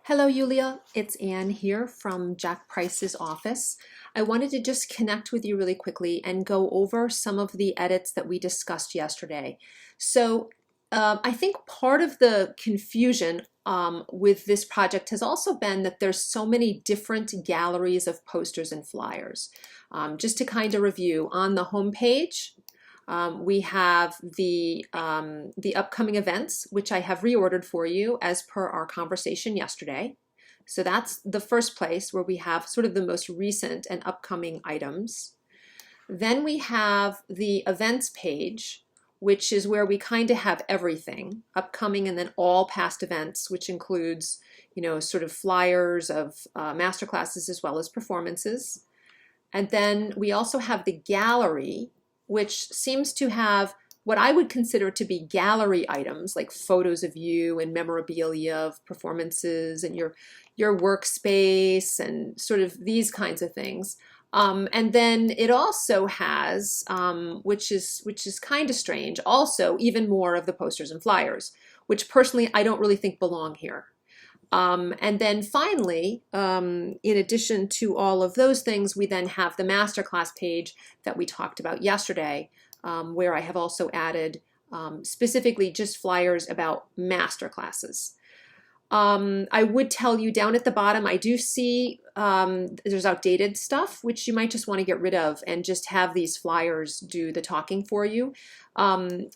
Hello, Yulia. It's Anne here from Jack Price's office. I wanted to just connect with you really quickly and go over some of the edits that we discussed yesterday. I think part of the confusion with this project has also been that there's so many different galleries of posters and flyers. Just to kind of review, on the home page, we have the upcoming events, which I have reordered for you as per our conversation yesterday. So that's the first place where we have sort of the most recent and upcoming items. Then we have the events page, which is where we kind of have everything, upcoming and then all past events, which includes, sort of flyers of masterclasses as well as performances. And then we also have the gallery, which seems to have what I would consider to be gallery items, like photos of you and memorabilia of performances and your workspace and sort of these kinds of things. And then it also has, which is kind of strange, also even more of the posters and flyers, which personally I don't really think belong here. And then finally, in addition to all of those things, we then have the masterclass page that we talked about yesterday, where I have also added specifically just flyers about masterclasses. I would tell you down at the bottom, I do see there's outdated stuff, which you might just want to get rid of and just have these flyers do the talking for you.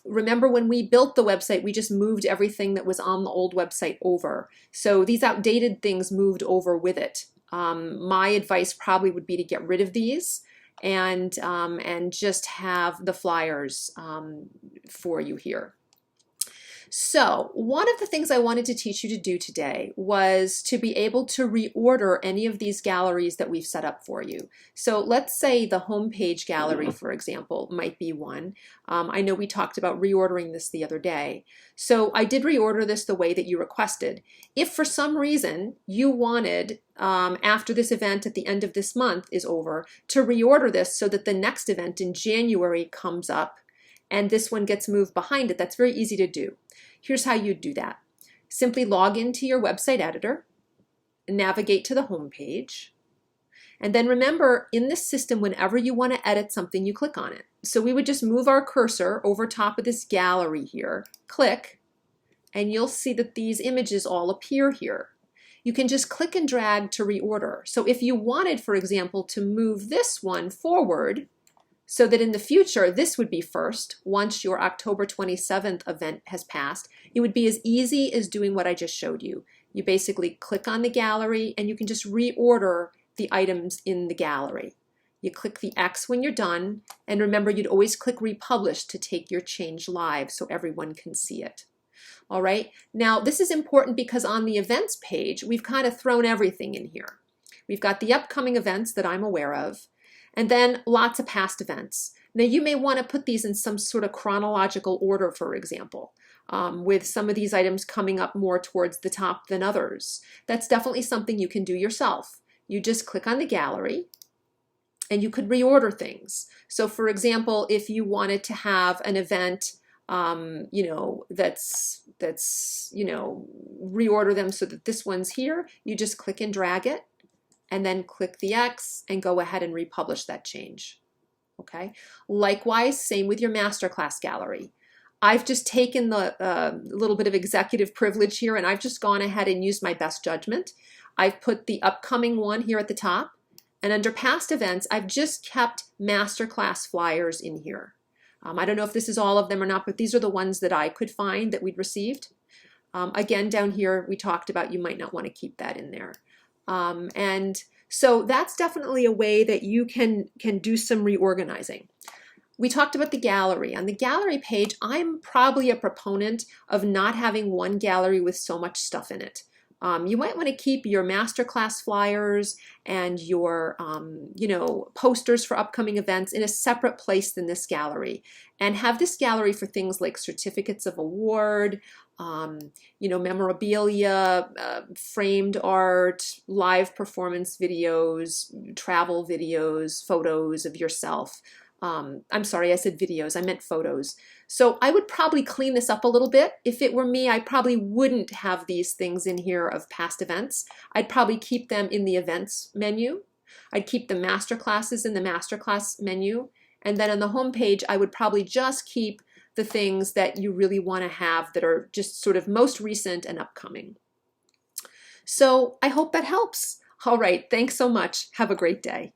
Remember when we built the website, we just moved everything that was on the old website over. So these outdated things moved over with it. My advice probably would be to get rid of these and just have the flyers for you here. So one of the things I wanted to teach you to do today was to be able to reorder any of these galleries that we've set up for you. So let's say the homepage gallery, for example, might be one. I know we talked about reordering this the other day. So I did reorder this the way that you requested. If for some reason you wanted, after this event at the end of this month is over, to reorder this so that the next event in January comes up and this one gets moved behind it, that's very easy to do. Here's how you do that. Simply log into your website editor, navigate to the home page, and then remember, in this system, whenever you want to edit something, you click on it. So we would just move our cursor over top of this gallery here, click, and you'll see that these images all appear here. You can just click and drag to reorder. So if you wanted, for example, to move this one forward, so that in the future, this would be first, once your October 27th event has passed, it would be as easy as doing what I just showed you. You basically click on the gallery and you can just reorder the items in the gallery. You click the X when you're done, and remember you'd always click republish to take your change live so everyone can see it. All right, now this is important because on the events page, we've kind of thrown everything in here. We've got the upcoming events that I'm aware of, and then lots of past events. Now you may want to put these in some sort of chronological order, for example, with some of these items coming up more towards the top than others. That's definitely something you can do yourself. You just click on the gallery and you could reorder things. So for example, if you wanted to have an event that's reorder them so that this one's here, you just click and drag it, and then click the X and go ahead and republish that change. Okay. Likewise, same with your masterclass gallery. I've just taken the little bit of executive privilege here, and I've just gone ahead and used my best judgment. I've put the upcoming one here at the top, and under past events, I've just kept masterclass flyers in here. I don't know if this is all of them or not, but these are the ones that I could find that we'd received. Again, down here, we talked about you might not want to keep that in there. And so that's definitely a way that you can do some reorganizing. We talked about the gallery. On the gallery page, I'm probably a proponent of not having one gallery with so much stuff in it. You might want to keep your masterclass flyers and your posters for upcoming events in a separate place than this gallery, and have this gallery for things like certificates of award, memorabilia, framed art, live performance videos, travel videos, photos of yourself. I'm sorry, I said videos, I meant photos. So I would probably clean this up a little bit. If it were me, I probably wouldn't have these things in here of past events. I'd probably keep them in the events menu. I'd keep the master classes in the masterclass menu. And then on the home page, I would probably just keep the things that you really want to have that are just sort of most recent and upcoming. So I hope that helps. All right, thanks so much. Have a great day.